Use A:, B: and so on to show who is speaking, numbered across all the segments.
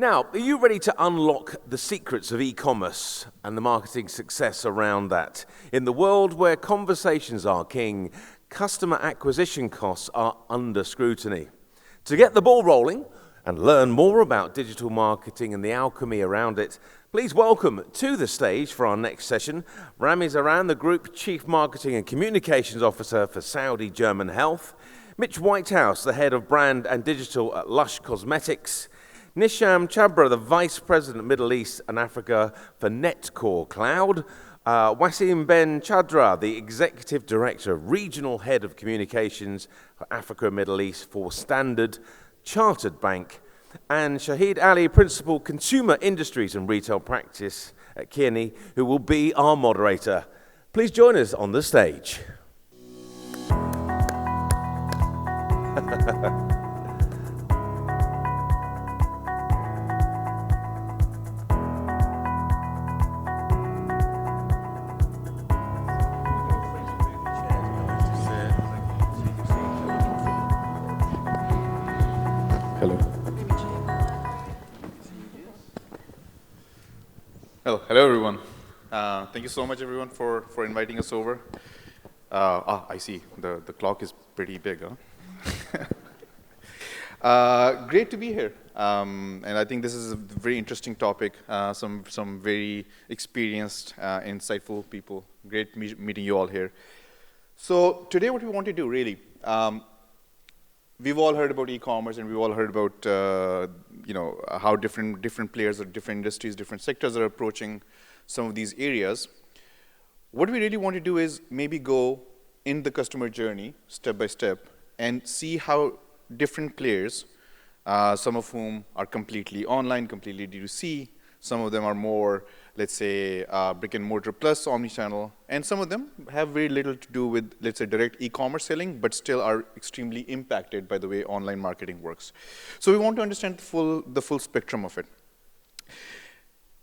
A: Now, are you ready to unlock the secrets of e-commerce and the marketing success around that? In the world where conversations are king, customer acquisition costs are under scrutiny. To get the ball rolling and learn more about digital marketing and the alchemy around it, please welcome to the stage for our next session, Rami Zaran, the Group Chief Marketing and Communications Officer for Saudi German Health, Mitch Whitehouse, the Head of Brand and Digital at Lush Cosmetics, Nisham Chabra, the Vice President, Middle East and Africa for Netcore Cloud, Wasim Ben Chadra, the Executive Director, Regional Head of Communications for Africa and Middle East for Standard Chartered Bank, and Shahid Ali, Principal Consumer Industries and Retail Practice at Kearney, who will be our moderator. Please join us on the stage.
B: Hello everyone. Thank you so much everyone for inviting us over. I see, the clock is pretty big, huh? Great to be here. And I think this is a very interesting topic. Some very experienced, insightful people. Great meeting you all here. So today what we want to do really, we've all heard about e-commerce and we've all heard about how different players or different industries, different sectors are approaching some of these areas. What we really want to do is maybe go in the customer journey step by step and see how different players, some of whom are completely online, completely D2C, some of them are more, let's say, brick and mortar plus omnichannel, and some of them have very little to do with, let's say, direct e-commerce selling, but still are extremely impacted by the way online marketing works. So we want to understand the full spectrum of it.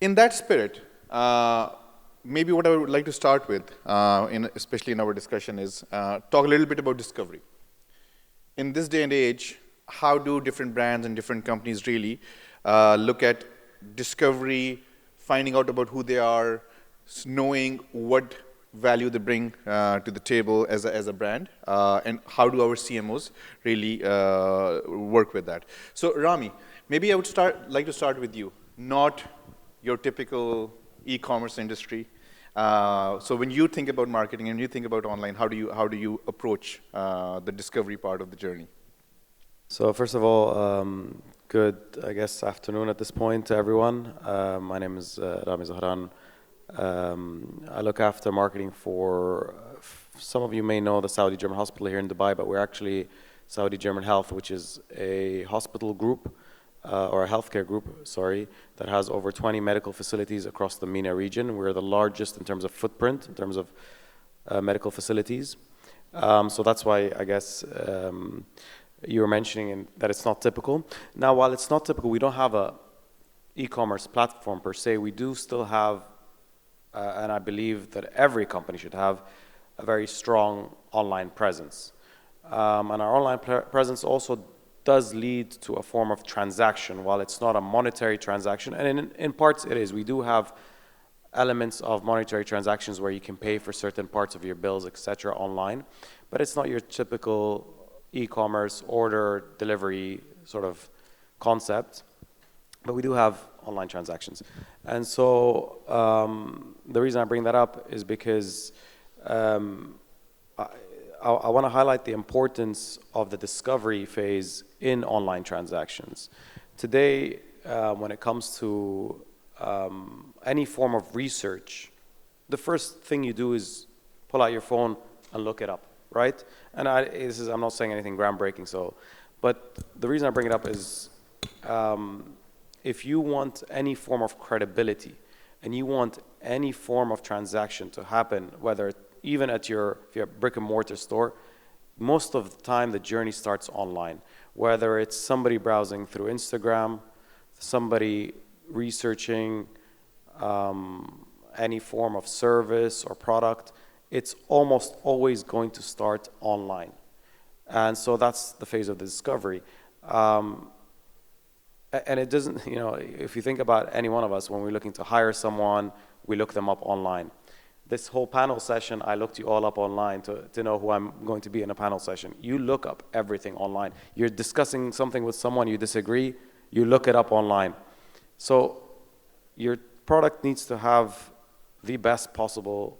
B: In that spirit, maybe what I would like to start with, especially in our discussion, is talk a little bit about discovery. In this day and age, how do different brands and different companies really look at discovery, finding out about who they are, knowing what value they bring to the table as a brand, and how do our CMOs really work with that. So Rami, maybe I would like to start with you, not your typical e-commerce industry. So when you think about marketing and you think about online, how do you approach the discovery part of the journey?
C: So first of all, good, I guess, afternoon at this point to everyone. My name is Rami Zaran. I look after marketing for, some of you may know the Saudi German Hospital here in Dubai, but we're actually Saudi German Health, which is a hospital group, or a healthcare group, sorry, that has over 20 medical facilities across the MENA region. We're the largest in terms of footprint, in terms of medical facilities. So that's why, I guess, you were mentioning that it's not typical. Now, while it's not typical, we don't have a e-commerce platform per se. We do still have, and I believe that every company should have, a very strong online presence. And our online presence also does lead to a form of transaction, while it's not a monetary transaction. And in parts it is. We do have elements of monetary transactions where you can pay for certain parts of your bills, etc., online. But it's not your typical e-commerce order delivery sort of concept, but we do have online transactions. And so the reason I bring that up is because I want to highlight the importance of the discovery phase in online transactions. Today, when it comes to any form of research, the first thing you do is pull out your phone and look it up. Right? And I'm not saying anything groundbreaking, but the reason I bring it up is if you want any form of credibility and you want any form of transaction to happen, whether even at your brick and mortar store, most of the time the journey starts online. Whether it's somebody browsing through Instagram, somebody researching any form of service or product, it's almost always going to start online. And so that's the phase of the discovery. And it doesn't, you know, if you think about any one of us, when we're looking to hire someone, we look them up online. This whole panel session, I looked you all up online to know who I'm going to be in a panel session. You look up everything online. You're discussing something with someone, you disagree, you look it up online. So your product needs to have the best possible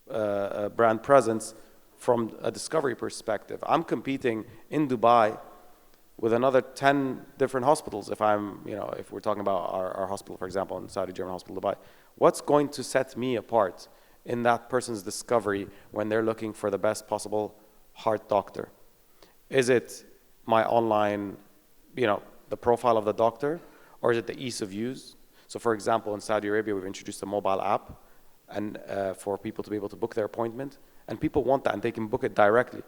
C: brand presence from a discovery perspective. I'm competing in Dubai with another 10 different hospitals. If I'm, you know, if we're talking about our hospital, for example, in Saudi German Hospital, Dubai, what's going to set me apart in that person's discovery when they're looking for the best possible heart doctor? Is it my online, you know, the profile of the doctor, or is it the ease of use? So for example, in Saudi Arabia, we've introduced a mobile app and for people to be able to book their appointment, and people want that and they can book it directly.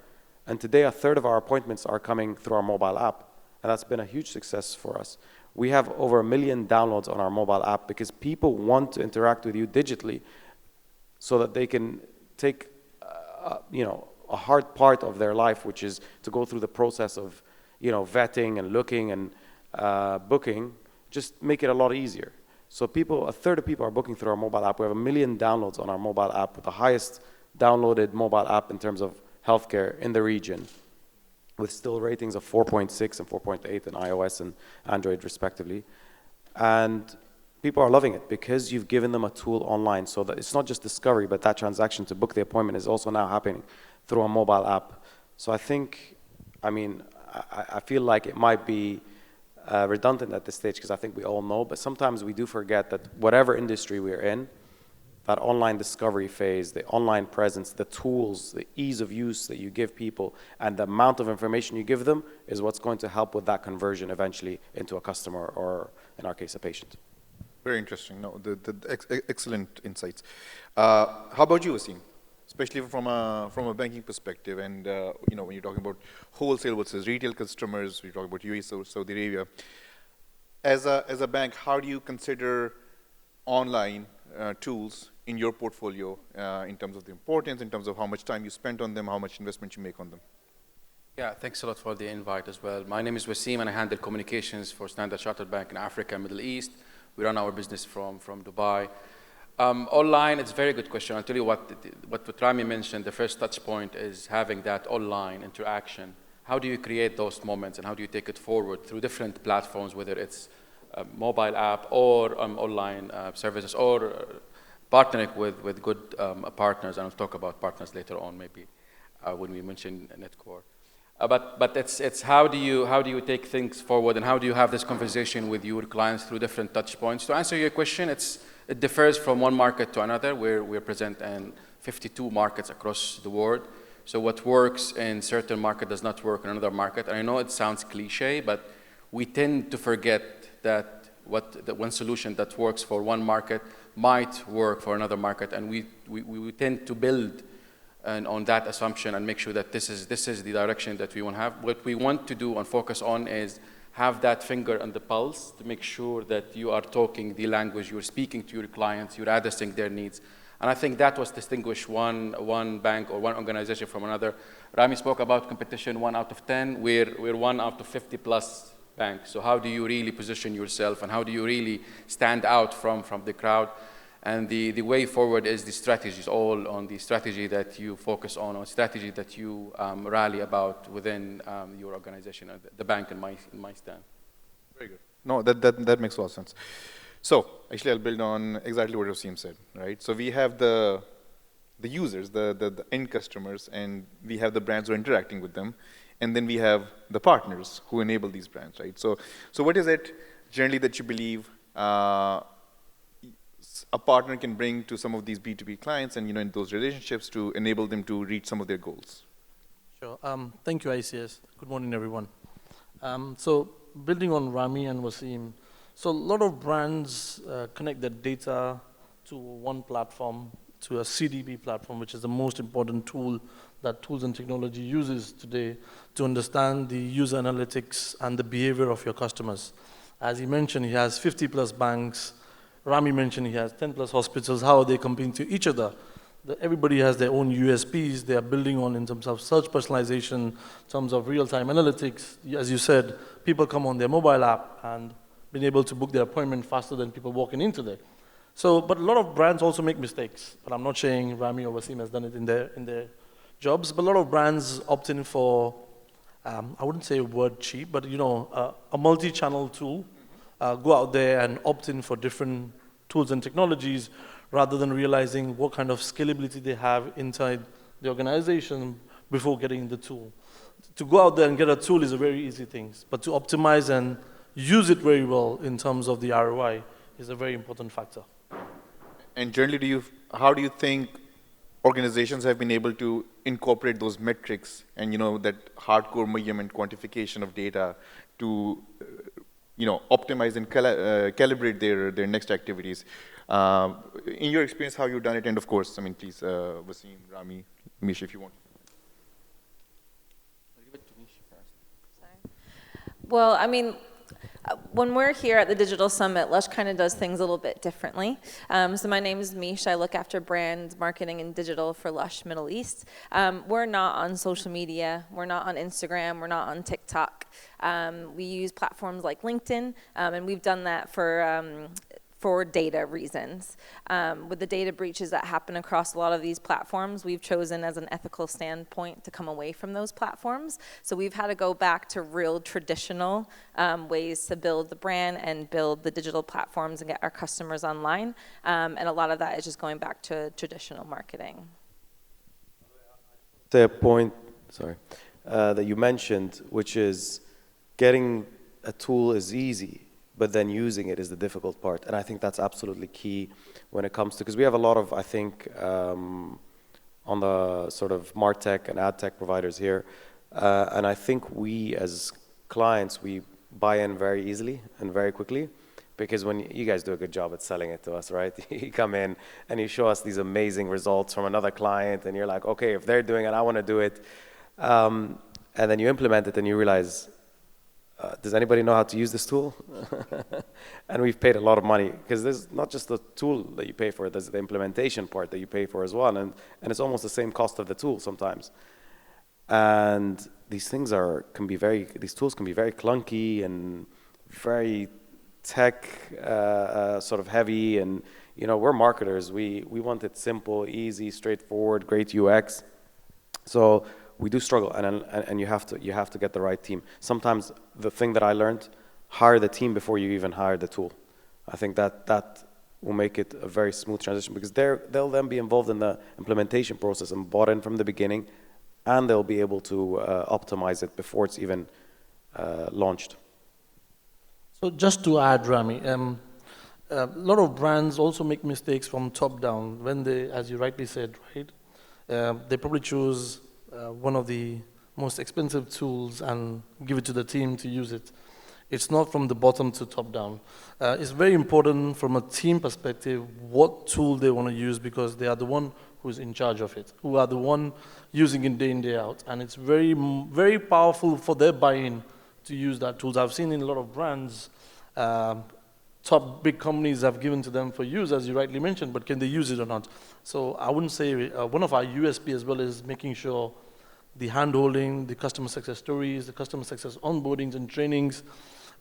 C: And today, a third of our appointments are coming through our mobile app. And that's been a huge success for us. We have over 1 million downloads on our mobile app because people want to interact with you digitally so that they can take, you know, a hard part of their life, which is to go through the process of, you know, vetting and looking and booking, just make it a lot easier. So people, a third of people are booking through our mobile app. We have 1 million downloads on our mobile app, with the highest downloaded mobile app in terms of healthcare in the region, with still ratings of 4.6 and 4.8 in iOS and Android respectively. And people are loving it because you've given them a tool online, so that it's not just discovery, but that transaction to book the appointment is also now happening through a mobile app. So I think, I mean, I feel like it might be redundant at this stage because I think we all know, but sometimes we do forget that whatever industry we're in, that online discovery phase, the online presence, the tools, the ease of use that you give people, and the amount of information you give them is what's going to help with that conversion eventually into a customer, or in our case, a patient.
B: Very interesting. No, excellent insights. How about you, Wasim? Especially from a banking perspective, and you know, when you're talking about wholesale versus retail customers, we talk about UAE, Saudi Arabia. As a bank, how do you consider online tools in your portfolio in terms of the importance, in terms of how much time you spend on them, how much investment you make on them?
D: Yeah, thanks a lot for the invite as well. My name is Wasim, and I handle communications for Standard Chartered Bank in Africa and Middle East. We run our business from Dubai. Online, it's a very good question. I'll tell you what Rami mentioned. The first touch point is having that online interaction. How do you create those moments, and how do you take it forward through different platforms, whether it's a mobile app or online services, or partnering with good partners, and I'll talk about partners later on maybe when we mention Netcore. But it's how do you take things forward, and how do you have this conversation with your clients through different touch points? To answer your question, it differs from one market to another. We're present in 52 markets across the world. So what works in certain market does not work in another market. And I know it sounds cliche, but we tend to forget that the one solution that works for one market might work for another market, and we tend to build on that assumption and make sure that this is the direction that we want to have. What we want to do and focus on is have that finger on the pulse to make sure that you are talking the language, you're speaking to your clients, you're addressing their needs. And I think that was distinguished one bank or one organization from another. Rami spoke about competition, 1 out of 10. We're 1 out of 50 plus banks. So how do you really position yourself, and how do you really stand out from the crowd? And the way forward is the strategies, all on the strategy that you focus on, or strategy that you rally about within your organization, the bank in my stand.
B: Very good. No, that makes a lot of sense. So actually, I'll build on exactly what Wasim said, right? So we have the users, the end customers, and we have the brands who are interacting with them, and then we have the partners who enable these brands, right? So what is it generally that you believe a partner can bring to some of these B2B clients, and in those relationships to enable them to reach some of their goals?
E: Sure. Thank you, ICS. Good morning, everyone. So building on Rami and Wasim, so a lot of brands connect their data to one platform, to a CDP platform, which is the most important tool that tools and technology uses today to understand the user analytics and the behavior of your customers. As he mentioned, he has 50 plus banks. Rami mentioned he has 10 plus hospitals. How are they competing to each other? everybody has their own USPs they are building on in terms of search personalization, in terms of real-time analytics. As you said, people come on their mobile app and being able to book their appointment faster than people walking into there. So, but a lot of brands also make mistakes. But I'm not saying Rami or Wasim has done it in their jobs. But a lot of brands opt in for, I wouldn't say word cheap, but a multi-channel tool. Go out there and opt in for different tools and technologies, rather than realizing what kind of scalability they have inside the organization before getting the tool. To go out there and get a tool is a very easy thing, but to optimize and use it very well in terms of the ROI is a very important factor.
B: And generally, how do you think organizations have been able to incorporate those metrics and that hardcore measurement quantification of data to optimize and calibrate their next activities? In your experience, how you've done it, and of course, please, Wasim, Rami, Mish, if you want.
D: I'll give it to Mish first.
F: Sorry. Well, when we're here at the Digital Summit, Lush kind of does things a little bit differently. So my name is Mish. I look after brand marketing and digital for Lush Middle East. We're not on social media. We're not on Instagram. We're not on TikTok. We use platforms like LinkedIn, and we've done that for data reasons. With the data breaches that happen across a lot of these platforms, we've chosen as an ethical standpoint to come away from those platforms. So we've had to go back to real traditional ways to build the brand and build the digital platforms and get our customers online. And a lot of that is just going back to traditional marketing.
C: The point, that you mentioned, which is getting a tool is easy, but then using it is the difficult part. And I think that's absolutely key when it comes to, because we have a lot of, I think, on the sort of MarTech and ad tech providers here. And I think we as clients, we buy in very easily and very quickly, because when you guys do a good job at selling it to us, right? You come in and you show us these amazing results from another client, and you're like, okay, if they're doing it, I want to do it. And then you implement it and you realize, does anybody know how to use this tool? And we've paid a lot of money, because there's not just the tool that you pay for, there's the implementation part that you pay for as well. And it's almost the same cost of the tool sometimes. And these things these tools can be very clunky and very tech sort of heavy. And, we're marketers. We want it simple, easy, straightforward, great UX. So we do struggle, and you have to get the right team. Sometimes the thing that I learned, hire the team before you even hire the tool. I think that will make it a very smooth transition, because they'll then be involved in the implementation process and bought in from the beginning, and they'll be able to optimize it before it's even launched.
E: So just to add, Rami, a lot of brands also make mistakes from top down when they, as you rightly said, right? They probably choose one of the most expensive tools and give it to the team to use it. It's not from the bottom to top down. It's very important from a team perspective what tool they want to use, because they are the one who's in charge of it, who are the one using it day in, day out. And it's very, very powerful for their buy-in to use that tools. I've seen in a lot of brands, top big companies have given to them for use, as you rightly mentioned, but can they use it or not? So I wouldn't say, one of our USP as well is making sure the hand-holding, the customer success stories, the customer success onboardings and trainings,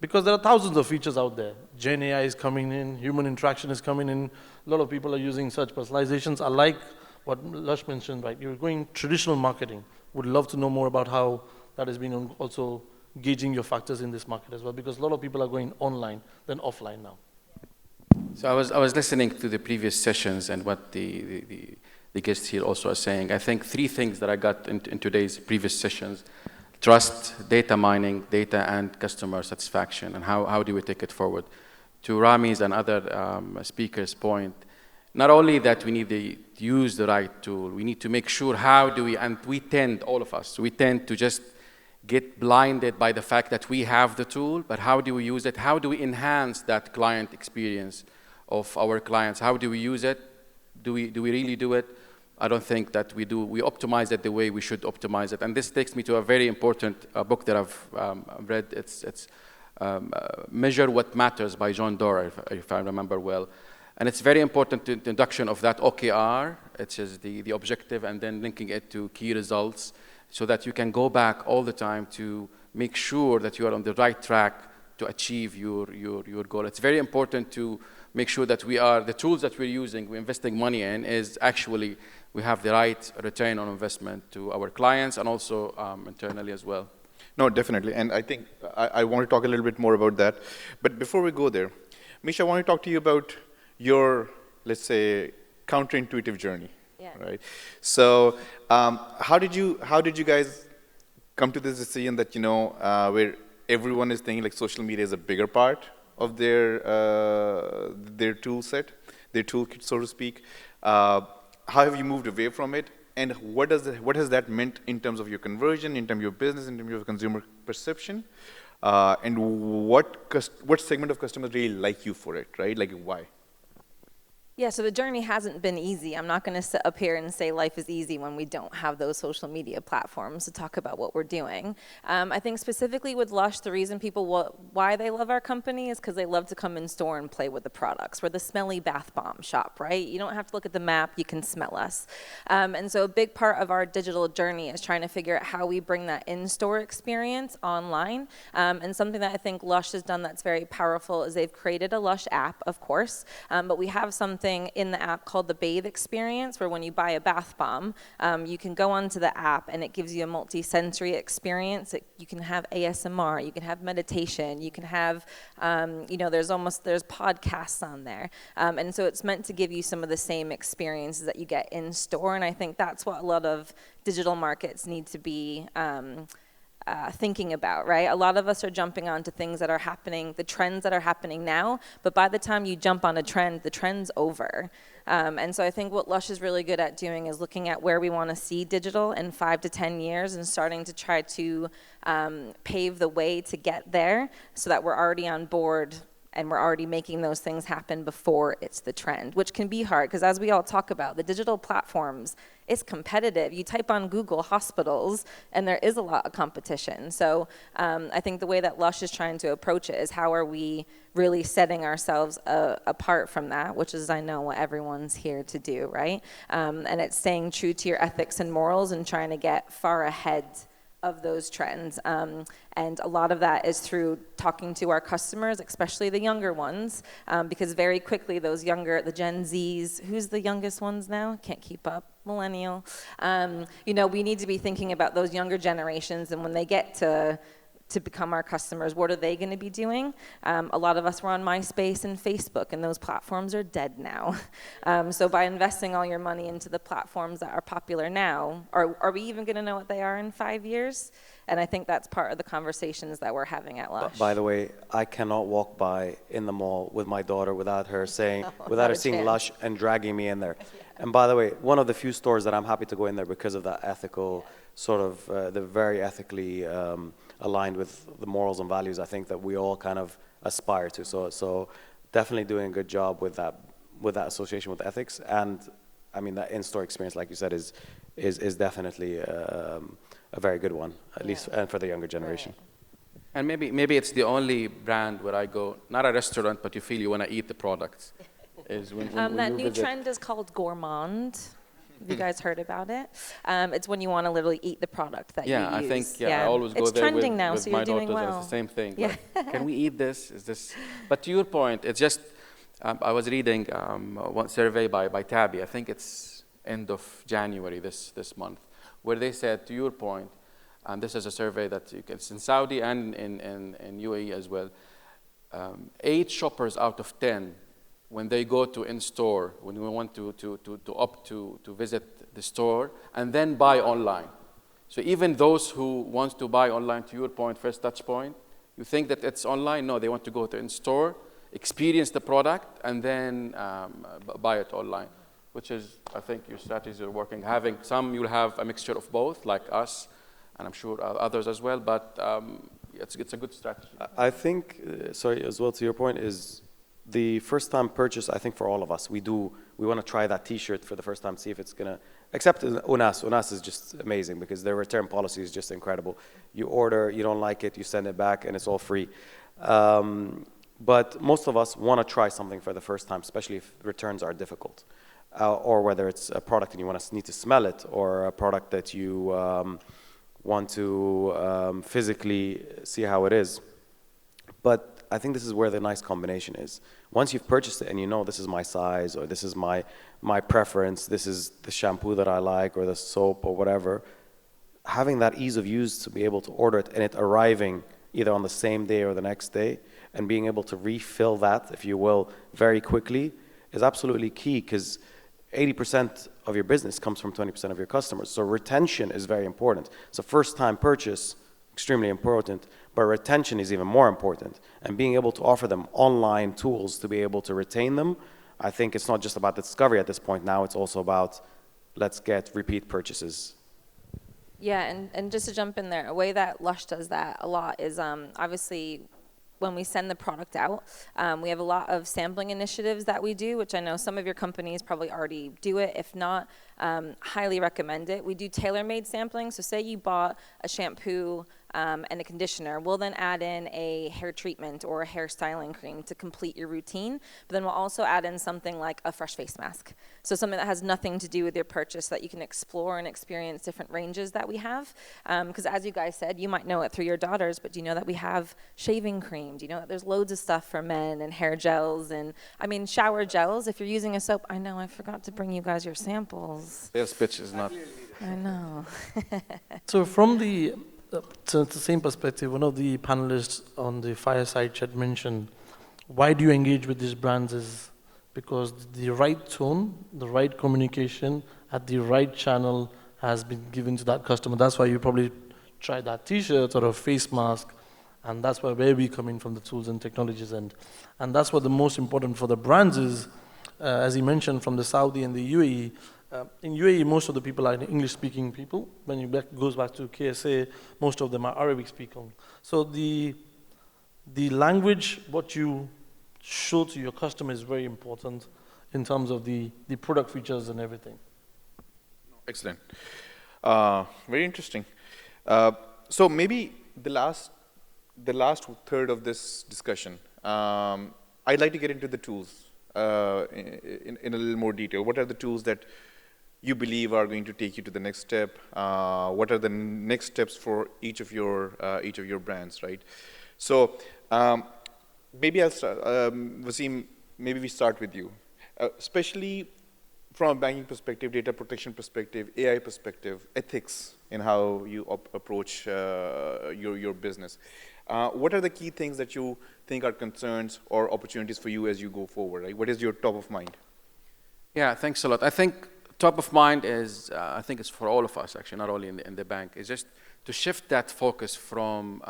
E: because there are thousands of features out there. Gen AI is coming in, human interaction is coming in, a lot of people are using search personalizations. I like what Lush mentioned, right? You're going traditional marketing. Would love to know more about how that has been also gauging your factors in this market as well, because a lot of people are going online than offline now.
D: So I was listening to the previous sessions and what the guests here also are saying. I think three things that I got in today's previous sessions: trust, data mining, data and customer satisfaction, and how do we take it forward. To Rami's and other speakers' point, not only that we need to use the right tool, we need to make sure all of us tend to just get blinded by the fact that we have the tool, but how do we use it? How do we enhance that client experience of our clients? How do we use it? Do we really do it? I don't think that we do. We optimize it the way we should optimize it. And this takes me to a very important book that I've read. It's Measure What Matters by John Doerr, if I remember well. And it's very important, the introduction of that OKR which is the objective, and then linking it to key results so that you can go back all the time to make sure that you are on the right track to achieve your goal. It's very important to make sure that the tools that we're using, we're investing money in, is actually we have the right return on investment to our clients and also internally as well.
B: No, definitely. And I think I want to talk a little bit more about that. But before we go there, Misha, I want to talk to you about your, let's say, counterintuitive journey.
F: Yeah.
B: Right. So how did you guys come to this decision that, where everyone is thinking like social media is a bigger part of their tool set, their toolkit, so to speak? How have you moved away from it? And what has that meant in terms of your conversion, in terms of your business, in terms of your consumer perception? And what segment of customers really like you for it, right? Like why?
F: Yeah, so the journey hasn't been easy. I'm not going to sit up here and say life is easy when we don't have those social media platforms to talk about what we're doing. I think specifically with Lush, the reason why they love our company is because they love to come in store and play with the products. We're the smelly bath bomb shop, right? You don't have to look at the map, you can smell us. And so a big part of our digital journey is trying to figure out how we bring that in-store experience online. And something that I think Lush has done that's very powerful is they've created a Lush app, of course, but we have something in the app called the Bathe experience, where when you buy a bath bomb, you can go onto the app and it gives you a multi-sensory experience. You can have ASMR, you can have meditation, you can have, there's podcasts on there. And so it's meant to give you some of the same experiences that you get in store. And I think that's what a lot of digital markets need to be thinking about, right? A lot of us are jumping onto things that are happening, the trends that are happening now, but by the time you jump on a trend, the trend's over. And so I think what Lush is really good at doing is looking at where we want to see digital in 5 to 10 years and starting to try to pave the way to get there so that we're already on board and we're already making those things happen before it's the trend, which can be hard because as we all talk about, the digital platforms, it's competitive. You type on Google hospitals and there is a lot of competition. So I think the way that Lush is trying to approach it is how are we really setting ourselves apart from that, which is, I know, what everyone's here to do, right? And it's staying true to your ethics and morals and trying to get far ahead of those trends. And a lot of that is through talking to our customers, especially the younger ones, because very quickly the Gen Zs, who's the youngest ones now? Can't keep up, millennial. We need to be thinking about those younger generations, and when they get to become our customers, what are they going to be doing? A lot of us were on MySpace and Facebook, and those platforms are dead now. So by investing all your money into the platforms that are popular now, are we even going to know what they are in 5 years? And I think that's part of the conversations that we're having at Lush.
C: By the way, I cannot walk by in the mall with my daughter without her seeing Lush and dragging me in there. Yeah. And by the way, one of the few stores that I'm happy to go in there because of that ethical sort of, they're very ethically aligned with the morals and values I think that we all kind of aspire to. So definitely doing a good job with that association with ethics. And I mean, that in-store experience, like you said, is definitely a very good one, at least, and for the younger generation.
F: Right.
D: And maybe it's the only brand where I go, not a restaurant, but you feel you want to eat the products. Is when
F: that new trend is called gourmand. Have you guys heard about it? It's when you want to literally eat the product that you use.
D: I think I always go
F: it's
D: there
F: trending now,
D: with
F: so
D: my
F: you're doing
D: daughters.
F: well.
D: It's the same thing.
F: Yeah.
D: Like, can we eat this? Is this? But to your point, it's just I was reading one survey by Tabby. I think it's end of January this month, where they said, to your point, and this is a survey that it's in Saudi and in UAE as well. 8 shoppers out of 10. When they go to in-store, when we want to opt to visit the store and then buy online. So even those who want to buy online, to your point, first touch point, you think that it's online? No, they want to go to in-store, experience the product, and then buy it online, which is, I think, your strategies are working. Having some, you'll have a mixture of both, like us, and I'm sure others as well, but it's a good strategy.
C: I think, sorry, as well to your point, is the first time purchase, I think for all of us, we want to try that t-shirt for the first time, see if it's going to, except Unas. Unas is just amazing because their return policy is just incredible. You order, you don't like it, you send it back, and it's all free. But most of us want to try something for the first time, especially if returns are difficult. or whether it's a product and you need to smell it, or a product that you want to physically see how it is. But I think this is where the nice combination is. Once you've purchased it and you know this is my size, or this is my preference, this is the shampoo that I like, or the soap, or whatever, having that ease of use to be able to order it and it arriving either on the same day or the next day, and being able to refill that, if you will, very quickly is absolutely key, because 80% of your business comes from 20% of your customers. So retention is very important. So first time purchase, extremely important, but retention is even more important. And being able to offer them online tools to be able to retain them, I think it's not just about the discovery at this point. Now it's also about, let's get repeat purchases.
F: Yeah, and just to jump in there, a way that Lush does that a lot is obviously when we send the product out, we have a lot of sampling initiatives that we do, which I know some of your companies probably already do it. If not, highly recommend it. We do tailor-made sampling. So say you bought a shampoo and a conditioner. We'll then add in a hair treatment or a hair styling cream to complete your routine. But then we'll also add in something like a fresh face mask. So something that has nothing to do with your purchase, that you can explore and experience different ranges that we have. Because as you guys said, you might know it through your daughters, but do you know that we have shaving cream? Do you know that there's loads of stuff for men, and hair gels, and I mean shower gels? If you're using a soap, I know I forgot to bring you guys your samples.
D: Sales pitch is not.
F: I know.
E: So from the same perspective, one of the panelists on the fireside chat mentioned, why do you engage with these brands is because the right tone, the right communication at the right channel has been given to that customer. That's why you probably try that t-shirt or a face mask, and that's where we come in from the tools and technologies end. And that's what the most important for the brands is, as he mentioned, from the Saudi and the UAE. In UAE, most of the people are English-speaking people. When you goes back to KSA, most of them are Arabic-speaking. So the language, what you show to your customer is very important in terms of the product features and everything.
B: Excellent. Very interesting. So maybe the last third of this discussion, I'd like to get into the tools in a little more detail. What are the tools that you believe are going to take you to the next step? What are the next steps for each of your brands, right? So maybe I'll start. Wasim, maybe we start with you, especially from a banking perspective, data protection perspective, AI perspective, ethics in how you approach your business. What are the key things that you think are concerns or opportunities for you as you go forward? Right? What is your top of mind?
D: Yeah, thanks a lot. I think top of mind is, I think it's for all of us actually, not only in the bank, is just to shift that focus from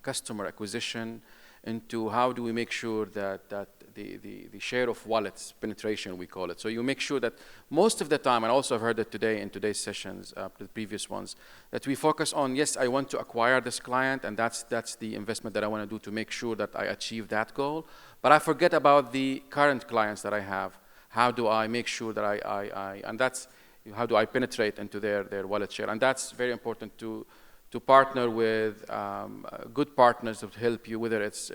D: customer acquisition into how do we make sure that the share of wallets penetration, we call it. So you make sure that most of the time, and also I've heard it today in today's sessions, the previous ones, that we focus on, yes, I want to acquire this client, and that's the investment that I want to do to make sure that I achieve that goal. But I forget about the current clients that I have. How do I make sure that and that's, how do I penetrate into their wallet share? And that's very important to partner with good partners that help you, whether it's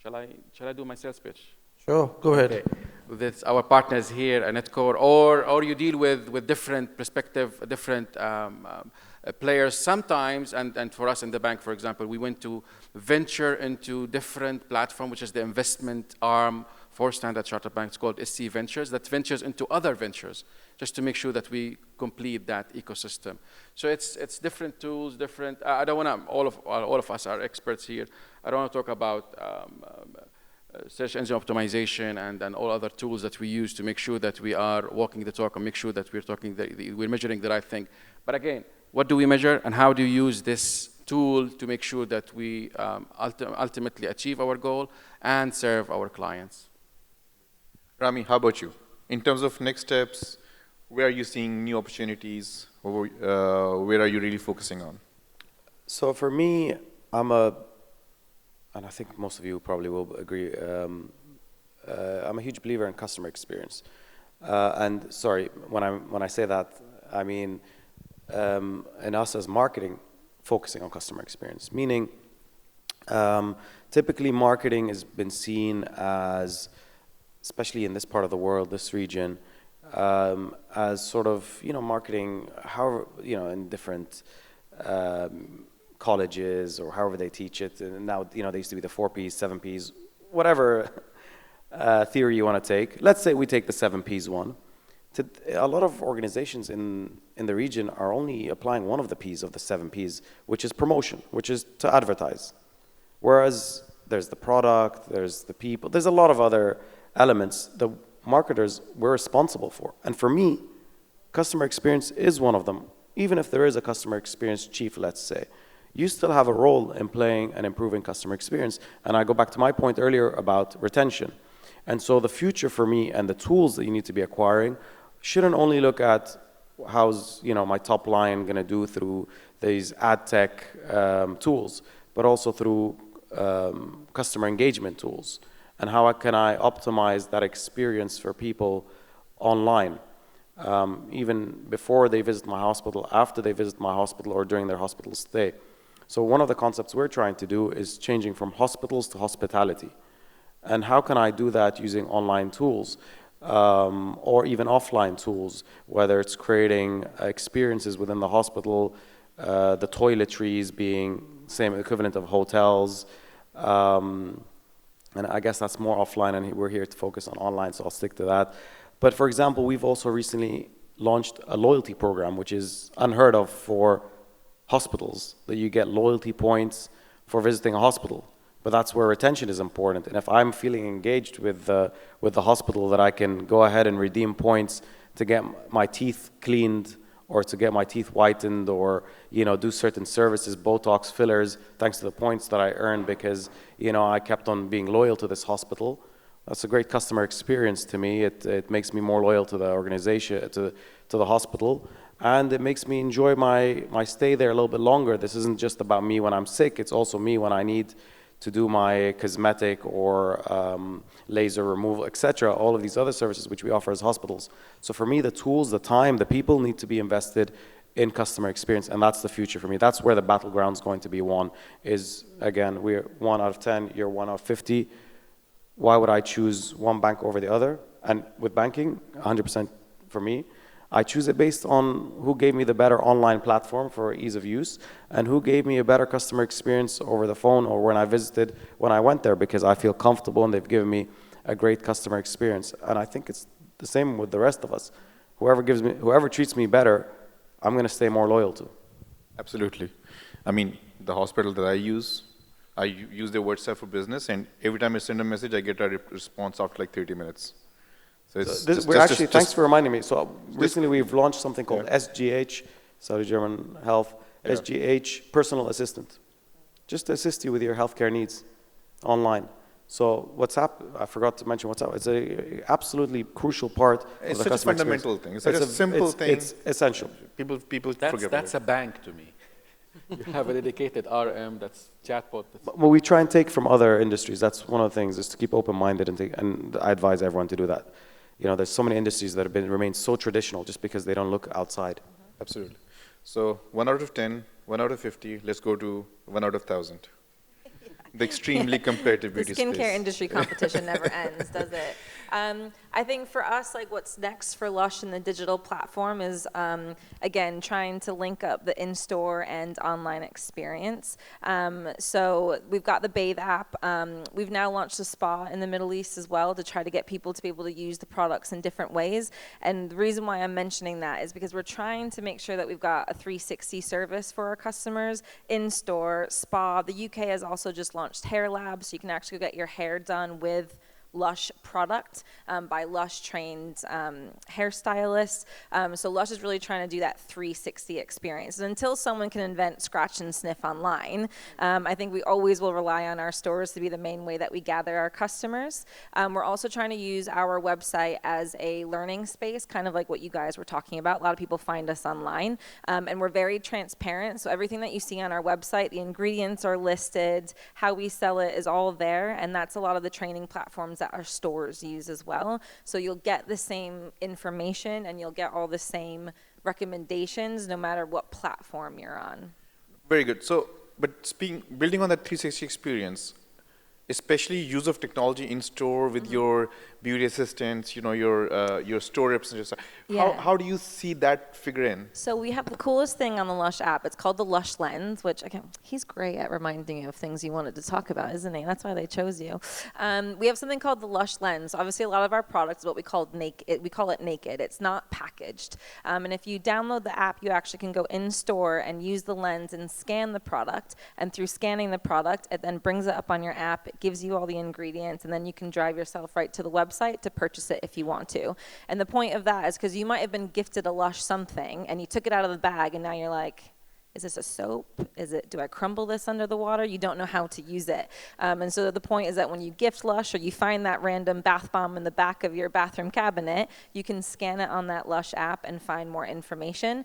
D: shall I do my sales pitch?
E: Sure, go ahead.
D: Okay. With our partners here at Netcore, or you deal with different perspective, different players sometimes, and for us in the bank, for example, we went to venture into different platform, which is the investment arm for Standard Chartered Bank. It's called SC Ventures, that ventures into other ventures, just to make sure that we complete that ecosystem. So it's different tools, different. I don't want to. All of us are experts here. I don't want to talk about search engine optimization and all other tools that we use to make sure that we are walking the talk and make sure that we're measuring the right thing. But again, what do we measure, and how do you use this tool to make sure that we ultimately achieve our goal and serve our clients?
B: Rami, how about you? In terms of next steps, where are you seeing new opportunities, or where are you really focusing on?
C: So for me, and I think most of you probably will agree, I'm a huge believer in customer experience. And sorry, when I say that, I mean in us as marketing, focusing on customer experience. Meaning, typically marketing has been seen as especially in this part of the world, this region, as sort of, marketing, however, in different colleges or however they teach it. And now, they used to be the 4 Ps, 7 Ps, whatever theory you want to take. Let's say we take the 7 Ps one. A lot of organizations in the region are only applying one of the Ps of the 7 Ps, which is promotion, which is to advertise. Whereas there's the product, there's the people, there's a lot of other elements the marketers were responsible for. And for me, customer experience is one of them. Even if there is a customer experience chief, let's say, you still have a role in playing and improving customer experience. And I go back to my point earlier about retention. And so the future for me and the tools that you need to be acquiring shouldn't only look at how's my top line going to do through these ad tech tools, but also through customer engagement tools. And how can I optimize that experience for people online, even before they visit my hospital, after they visit my hospital, or during their hospital stay. So one of the concepts we're trying to do is changing from hospitals to hospitality. And how can I do that using online tools or even offline tools, whether it's creating experiences within the hospital, the toiletries being same equivalent of hotels, and I guess that's more offline, and we're here to focus on online, so I'll stick to that. But for example, we've also recently launched a loyalty program, which is unheard of for hospitals, that you get loyalty points for visiting a hospital. But that's where retention is important. And if I'm feeling engaged with the hospital, that I can go ahead and redeem points to get my teeth cleaned, or to get my teeth whitened, or do certain services, Botox, fillers, thanks to the points that I earned because I kept on being loyal to this hospital. That's a great customer experience to me. It makes me more loyal to the organization, to the hospital, and it makes me enjoy my stay there a little bit longer. This isn't just about me when I'm sick. It's also me when I need to do my cosmetic or laser removal, etc., all of these other services which we offer as hospitals. So for me, the tools, the time, the people need to be invested in customer experience, and that's the future for me. That's where the battleground's going to be won, is, again, we're 1 out of 10, you're 1 out of 50. Why would I choose one bank over the other? And with banking, 100% for me, I choose it based on who gave me the better online platform for ease of use, and who gave me a better customer experience over the phone or when I went there, because I feel comfortable and they've given me a great customer experience. And I think it's the same with the rest of us. Whoever treats me better, I'm going to stay more loyal to.
B: Absolutely. I mean, the hospital that I use their WhatsApp for business, and every time I send a message, I get a response after like 30 minutes. So
C: thanks for reminding me. So recently we've launched something called SGH, Saudi German Health, SGH Personal Assistant, just to assist you with your healthcare needs online. So WhatsApp, I forgot to mention WhatsApp. It's a absolutely crucial part of the customer experience.
B: It's such a fundamental thing. It's such a simple thing.
C: It's essential.
B: People forget about it.
D: That's a bank to me. You have a dedicated RM, that's chatbot.
C: Well, we try and take from other industries. That's one of the things, is to keep open-minded, and I advise everyone to do that. There's so many industries that have remained so traditional just because they don't look outside.
B: Absolutely. So 1 out of 10, 1 out of 50, let's go to 1 out of 1,000. The extremely competitive beauty space.
F: The skincare industry competition never ends, does it? I think for us, like, what's next for Lush in the digital platform is, again, trying to link up the in-store and online experience. So we've got the Bathe app. We've now launched a spa in the Middle East as well to try to get people to be able to use the products in different ways. And the reason why I'm mentioning that is because we're trying to make sure that we've got a 360 service for our customers, in-store, spa. The UK has also just launched Hair Lab, so you can actually get your hair done with Lush product by Lush trained hairstylists. So Lush is really trying to do that 360 experience. And until someone can invent scratch and sniff online, I think we always will rely on our stores to be the main way that we gather our customers. We're also trying to use our website as a learning space, kind of like what you guys were talking about. A lot of people find us online, and we're very transparent. So everything that you see on our website, the ingredients are listed, how we sell it is all there, and that's a lot of the training platforms that our stores use as well. So you'll get the same information and you'll get all the same recommendations no matter what platform you're on.
B: Very good. So, but building on that 360 experience, especially use of technology in store with your beauty assistants, your store representatives.
F: Yeah.
B: How do you see that figure in?
F: So we have the coolest thing on the Lush app. It's called the Lush Lens, which, again, he's great at reminding you of things you wanted to talk about, isn't he? That's why they chose you. We have something called the Lush Lens. Obviously, a lot of our products is what we call naked. We call it naked. It's not packaged. And if you download the app, you actually can go in store and use the lens and scan the product. And through scanning the product, it then brings it up on your app. It gives you all the ingredients, and then you can drive yourself right to the website to purchase it if you want to. And the point of that is because you might have been gifted a Lush something, and you took it out of the bag, and now you're like, is this a soap? Do I crumble this under the water? You don't know how to use it. And so the point is that when you gift Lush or you find that random bath bomb in the back of your bathroom cabinet, you can scan it on that Lush app and find more information.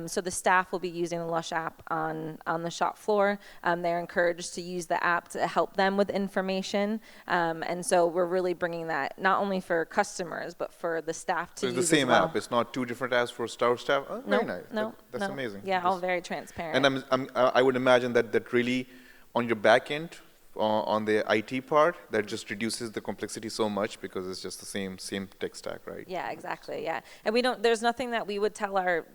F: So the staff will be using the Lush app on the shop floor. They're encouraged to use the app to help them with information. And so we're really bringing that not only for customers, but for the staff to use
B: So it's the same
F: as well.
B: app. It's not two different apps for store staff. Oh, very nice. That's amazing.
F: Yeah, all very transparent.
B: And I would imagine that really, on your back end, on the IT part, that just reduces the complexity so much because it's just the same tech stack, right?
F: Yeah, exactly. Yeah, and there's nothing that we would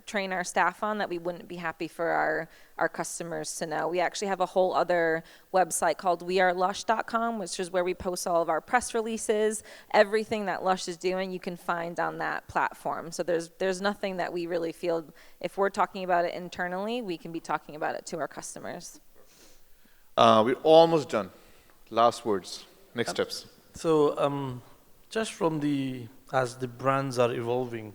F: train our staff on that we wouldn't be happy for our customers to know. We actually have a whole other website called wearelush.com, which is where we post all of our press releases. Everything that Lush is doing, you can find on that platform. So there's nothing that we really feel, if we're talking about it internally, we can be talking about it to our customers.
B: We're almost done. Last words. Next steps.
E: So just as the brands are evolving,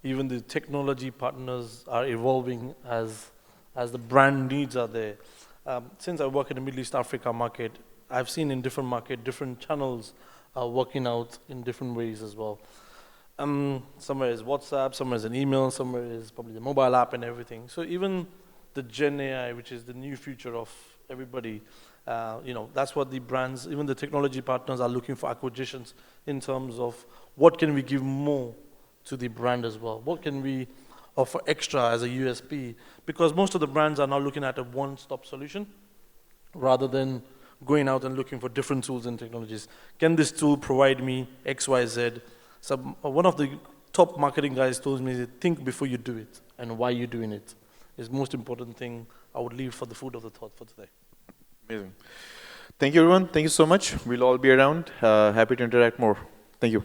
E: even the technology partners are evolving as the brand needs are there. Since I work in the Middle East Africa market, I've seen in different market, different channels are working out in different ways as well. Somewhere is WhatsApp, somewhere is an email, somewhere is probably the mobile app and everything. So even the Gen AI, which is the new future of everybody, that's what the brands, even the technology partners are looking for acquisitions in terms of what can we give more to the brand as well? What can we offer extra as a USP? Because most of the brands are now looking at a one-stop solution rather than going out and looking for different tools and technologies. Can this tool provide me X, Y, Z? So one of the top marketing guys told me, think before you do it and why you're doing it is the most important thing I would leave for the food of the thought for today.
B: Amazing. Thank you, everyone. Thank you so much. We'll all be around. Happy to interact more. Thank you.